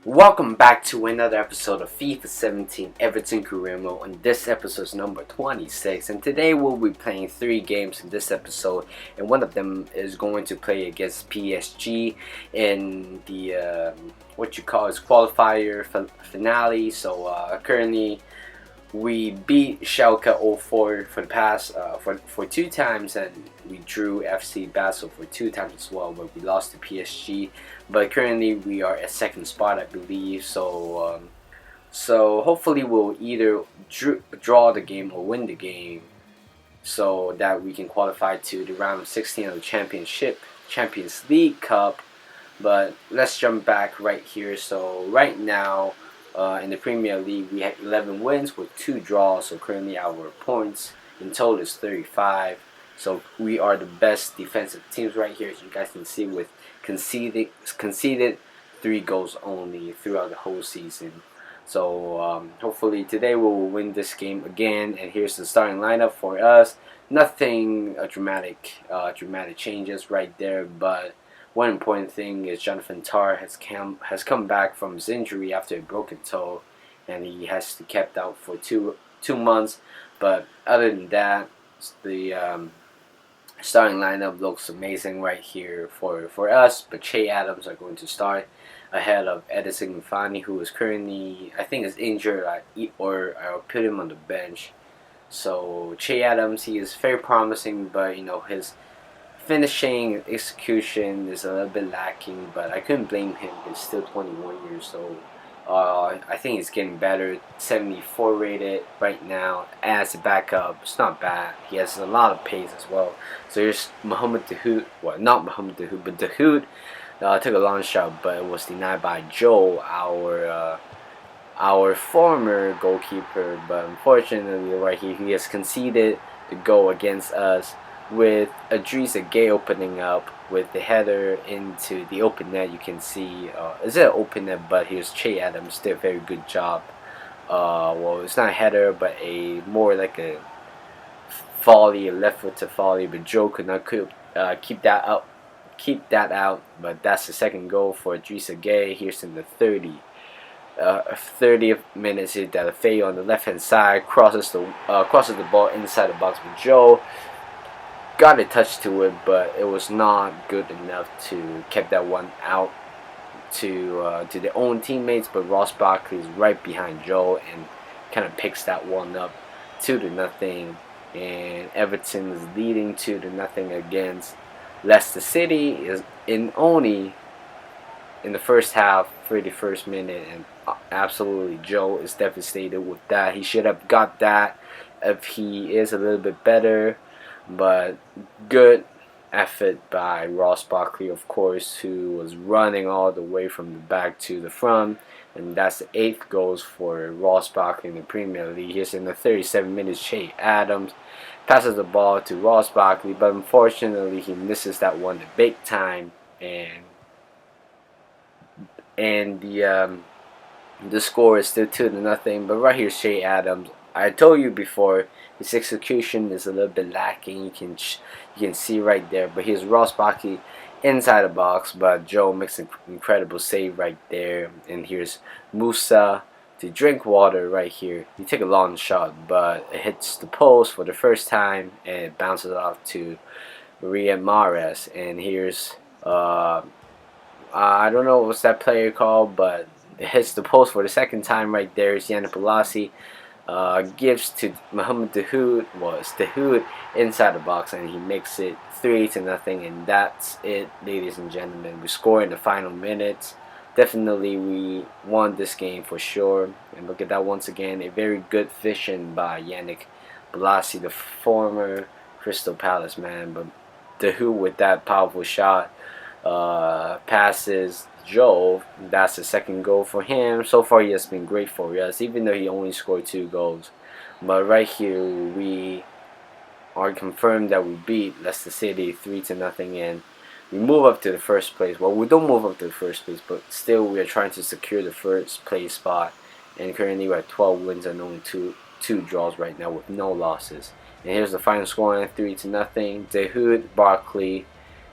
Welcome back to another episode of FIFA 17 Everton Career, and this episode is number 26. And today we'll be playing 3 games in this episode, and one of them is going to play against PSG in the qualifier finale. So currently we beat Schalke 04 for the past for 2 times, and we drew FC Basel for 2 times as well, but we lost to PSG. But currently we are at second spot, I believe. So hopefully we'll either draw the game or win the game, so that we can qualify to the round of 16 of the Champions League Cup. But let's jump back right here. So right now, in the Premier League, we have 11 wins with 2 draws. So currently our points in total is 35. So we are the best defensive teams right here, as you guys can see, with conceded 3 goals only throughout the whole season. So hopefully today we'll win this game again. And here's the starting lineup for us. Nothing dramatic changes right there, but one important thing is Jonathan Tah has come back from his injury after a broken toe, and he has to be kept out for two months. But other than that, the starting lineup looks amazing right here for us. But Che Adams are going to start ahead of Edison Mfani, who is currently, I think, is injured, or I'll put him on the bench. So Che Adams, he is very promising, but his finishing execution is a little bit lacking, but I couldn't blame him. He's still 21 years old. I think he's getting better. 74 rated right now as a backup. It's not bad. He has a lot of pace as well. So here's Mohamed Dahoud. Well, not Mohamed Dahoud, but Dahoud took a long shot, but it was denied by Joe, our former goalkeeper. But unfortunately, right here, he has conceded the goal against us, with Idrissa Gueye opening up with the header into the open net. You can see it's an open net, but here's Che Adams did a very good job. Well, it's not a header, but more like a volley, a left-footed volley, but Joe could not keep that out. But that's the second goal for Idrissa Gueye. Here's in the 30th minute. Here, Delafeu on the left-hand side crosses the ball inside the box, but Joe got a touch to it, but it was not good enough to keep that one out to their own teammates. But Ross Barkley is right behind Joe and kind of picks that one up 2-0, and Everton is leading 2-0 against Leicester City is only in the first half, 31st minute, and absolutely Joe is devastated with that. He should have got that if he is a little bit better. But good effort by Ross Barkley, of course, who was running all the way from the back to the front. And that's the 8th goal for Ross Barkley in the Premier League. Here's in the 37 minutes, Che Adams passes the ball to Ross Barkley, but unfortunately he misses that one the big time, and the score is still 2-0. But right here, Che Adams, I told you before, his execution is a little bit lacking. You can see right there. But here's Ross Barkley inside the box, but Joe makes an incredible save right there. And here's Musa to drink water right here. He took a long shot, but it hits the post for the first time, and it bounces off to Riyad Mahrez. And here's I don't know what's that player called, but it hits the post for the second time right there. It's Yannick Bolasie. Gives to Mohamed Dahoud. Well, it's Dahoud inside the box, and he makes it 3-0, and that's it, ladies and gentlemen. We score in the final minutes. Definitely, we won this game for sure. And look at that once again, a very good vision by Yannick Bolasie, the former Crystal Palace man. But Dahoud with that powerful shot passes Joe. That's the second goal for him. So far he has been great for us, even though he only scored 2 goals. But right here we are confirmed that we beat Leicester City 3-0, and we move up to the first place. Well, we don't move up to the first place, but still we are trying to secure the first place spot. And currently we're at 12 wins and only two draws right now with no losses. And here's the final score, 3-0. Dahoud, Barkley,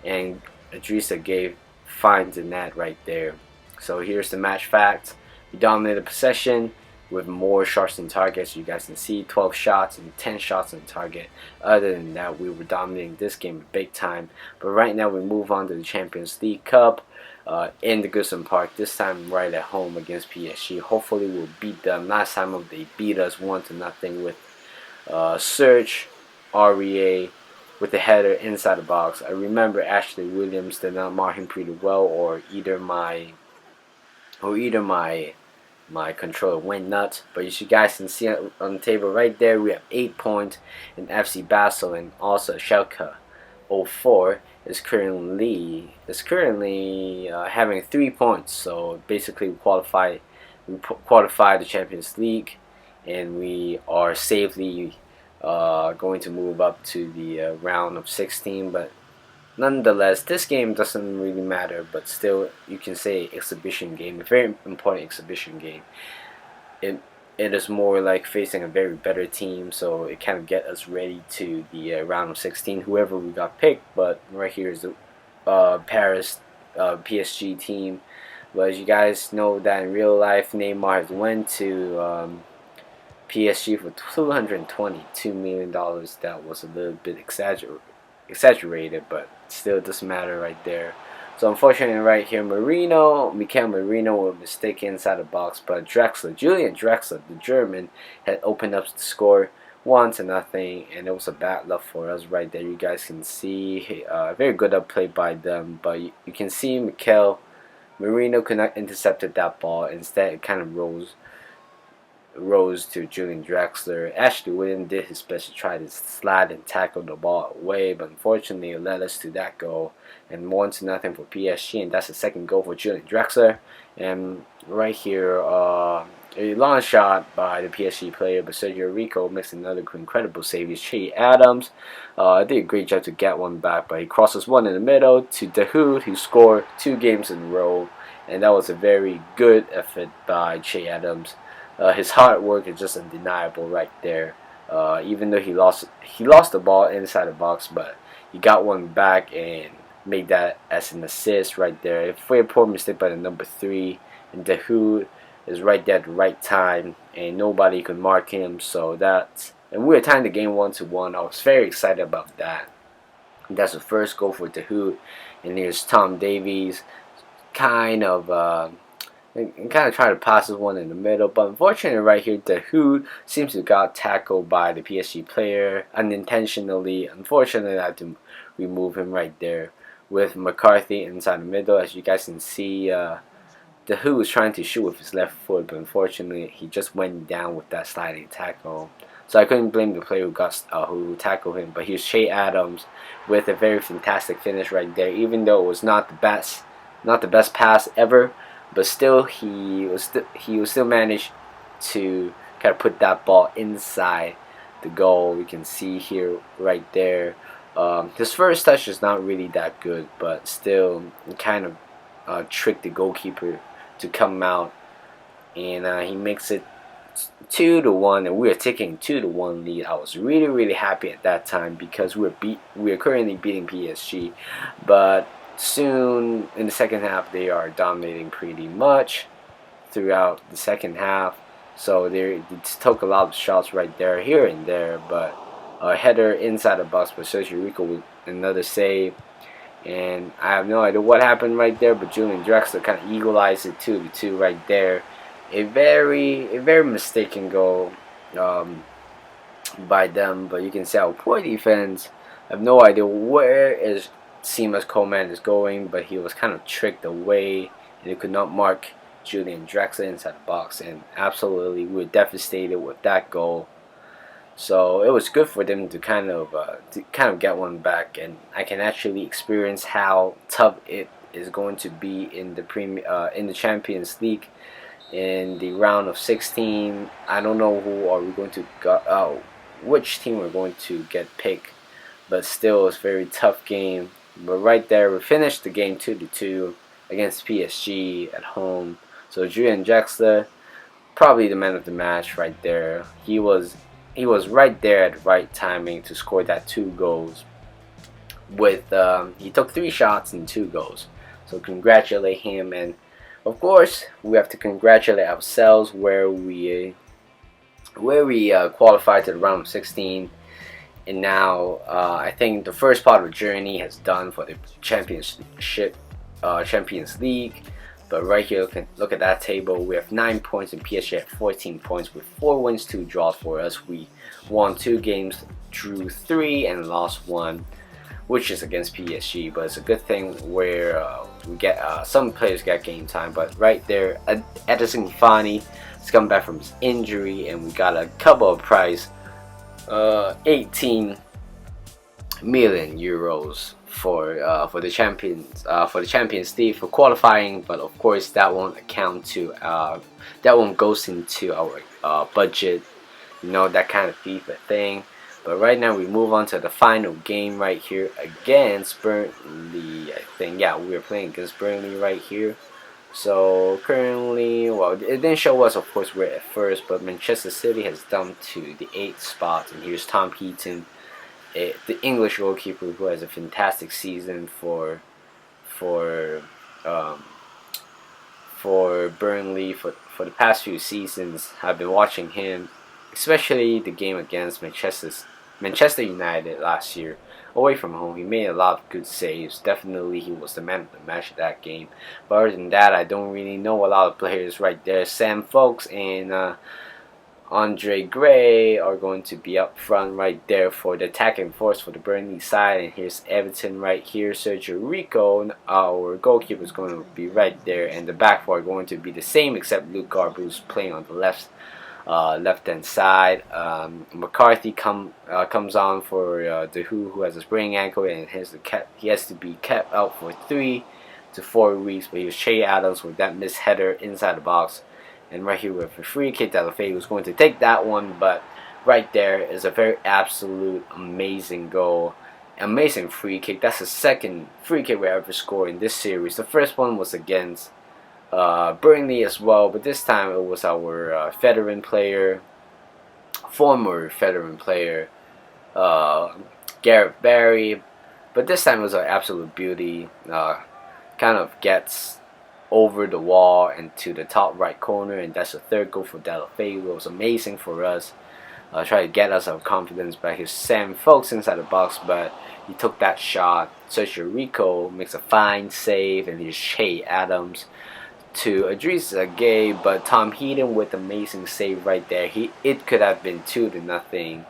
and Idrissa Gueye finds the net right there. So here's the match facts. We dominated possession with more shots on target, as you guys can see, 12 shots and 10 shots on target. Other than that, we were dominating this game big time. But right now we move on to the Champions League Cup in the Goodson Park, this time right at home against PSG. Hopefully we'll beat them. Last time they beat us 1-0 with Serge Aurier with the header inside the box. I remember Ashley Williams did not mark him pretty well, or either my controller went nuts. But as you guys can see on the table right there, we have 8 points in FC Basel, and also Schalke 04 is currently having 3 points. So basically, we qualify the Champions League, and we are safely going to move up to the round of 16. But nonetheless, this game doesn't really matter, but still, you can say exhibition game, a very important exhibition game. It is more like facing a very better team, so it kind of get us ready to the round of 16, whoever we got picked. But right here is the Paris PSG team. But as you guys know that in real life, Neymar has went to PSG for $222 million. That was a little bit exaggerated, but still doesn't matter right there. So unfortunately right here, Mikel Merino was mistaken inside the box, but Julian Drexler, the German, had opened up the score 1-0, and it was a bad luck for us right there. You guys can see very good up play by them, but you can see Mikel Merino could not intercepted that ball. Instead, it kind of rose to Julian Drexler. Ashley Williams did his best to try to slide and tackle the ball away, but unfortunately it led us to that goal, and 1-0 for PSG, and that's the second goal for Julian Drexler. And right here, a long shot by the PSG player, but Sergio Rico makes another incredible save. It's Che Adams did a great job to get one back, but he crosses one in the middle to Dahoud, who scored 2 games in a row, and that was a very good effort by Che Adams. His hard work is just undeniable right there. Even though he lost the ball inside the box, but he got one back and made that as an assist right there. If for a poor mistake by the number 3, and Dahoud is right there at the right time, and nobody could mark him. So and we were tying the game 1-1. I was very excited about that. And that's the first goal for Dahoud, and here's Tom Davies, kind of try to pass this one in the middle, but unfortunately right here, Dahoud seems to got tackled by the PSG player unintentionally. Unfortunately, I had to remove him right there with McCarthy inside the middle. As you guys can see, Dahoud was trying to shoot with his left foot, but unfortunately he just went down with that sliding tackle. So I couldn't blame the player who tackled him. But here's Che Adams with a very fantastic finish right there. Even though it was not the best pass ever, but still he was still managed to kind of put that ball inside the goal. We can see here right there. His first touch is not really that good, but still kind of tricked the goalkeeper to come out, and he makes it 2-1, and we are taking 2-1 lead. I was really happy at that time because we are currently beating PSG, but soon in the second half they are dominating pretty much throughout the second half. So they took a lot of shots right there, here and there, but a header inside the box by Sergio Rico with another save. And I have no idea what happened right there, but Julian Drexler kind of equalized it 2-2 right there. A very mistaken goal by them, but you can see how poor defense. I have no idea where is Seamus Coleman is going, but he was kind of tricked away, and he could not mark Julian Drexler inside the box, and absolutely we were devastated with that goal. So it was good for them to kind of get one back, and I can actually experience how tough it is going to be in the Champions League in the round of 16. I don't know which team we're going to get picked, but still it's a very tough game. But right there, we finished the game 2-2 against PSG at home. So Julian Drexler, probably the man of the match right there. He was right there at the right timing to score that 2 goals. He took 3 shots and 2 goals. So congratulate him. And Of course, we have to congratulate ourselves where we qualified to the round of 16, and now I think the first part of the journey has done for the Champions League. But right here, look at that table. We have 9 points and PSG have 14 points with 4 wins, 2 draws for us. We won 2 games, drew 3, and lost 1, which is against PSG. But it's a good thing where we get some players get game time. But right there, Edison Cavani is coming back from his injury, and we got a couple of prize, 18 million euros for the Champions League for qualifying. But of course that won't account to that won't goes into our budget, you know, that kind of FIFA thing. But right now we move on to the final game right here against Burnley. I think, yeah, we are playing against Burnley right here. So currently, well, it didn't show us, of course, where at first, but Manchester City has dumped to the 8th spot, and here's Tom Heaton, the English goalkeeper, who has a fantastic season for Burnley for the past few seasons. I've been watching him, especially the game against Manchester United last year, away from home. He made a lot of good saves. Definitely he was the man of the match of that game. But other than that, I don't really know a lot of players right there. Sam Folks and Andre Gray are going to be up front right there for the attacking force for the Burnley side. And here's Everton right here. Sergio Rico, our goalkeeper, is going to be right there. And the back four are going to be the same, except Luke Garbu's playing on the left-hand side. McCarthy comes on for the who has a sprained ankle, and he has to be kept out for 3 to 4 weeks. But he was Che Adams with that missed header inside the box. And right here with a free kick, Delafay was going to take that one, but right there is a very absolute amazing goal. Amazing free kick. That's the second free kick we ever scored in this series. The first one was against Burnley as well, but this time it was our former veteran player, Gareth Barry. But this time it was an absolute beauty. Kind of gets over the wall and to the top right corner, and that's the third goal for Delafay. It was amazing for us. Try to get us our confidence back. Here's Sam Folks inside the box, but he took that shot. Sergio Rico makes a fine save, and here's Che Adams to Idrissa Gueye, but Tom Heaton with amazing save right there. It could have been 2-0,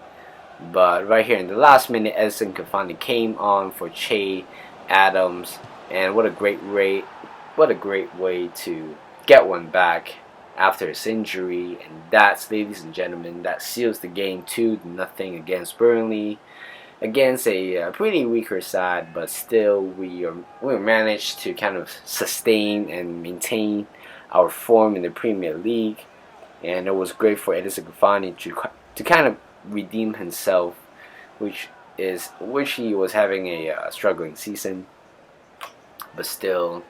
but right here in the last minute, Edison Cavani came on for Che Adams, and what a great way to get one back after his injury. And that's, ladies and gentlemen, that seals the game 2-0 against Burnley, against a pretty weaker side, but still we managed to kind of sustain and maintain our form in the Premier League. And it was great for Edison Cavani to kind of redeem himself, which he was having a struggling season, but still.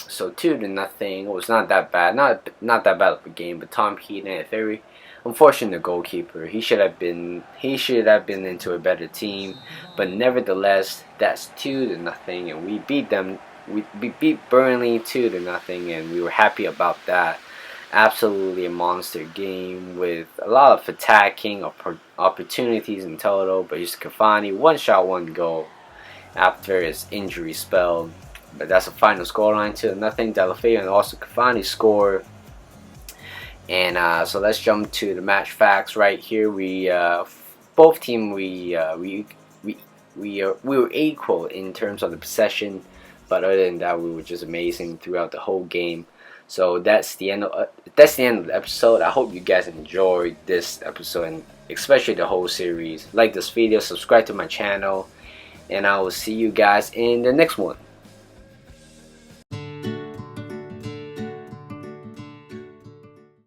So 2-0. It was not that bad. Not that bad of a game. But Tom Heaton, a very unfortunate goalkeeper. He should have been into a better team. But nevertheless, that's 2-0, and we beat them. We beat Burnley 2-0, and we were happy about that. Absolutely a monster game with a lot of attacking opportunities in total. But just Cavani, 1 shot, 1 goal after his injury spell. But that's the final scoreline, 2-0. Delafay and also Cavani score. And so let's jump to the match facts right here. Both teams we were equal in terms of the possession, but other than that, we were just amazing throughout the whole game. So that's the end of the episode. I hope you guys enjoyed this episode, and especially the whole series. Like this video, subscribe to my channel, and I will see you guys in the next one.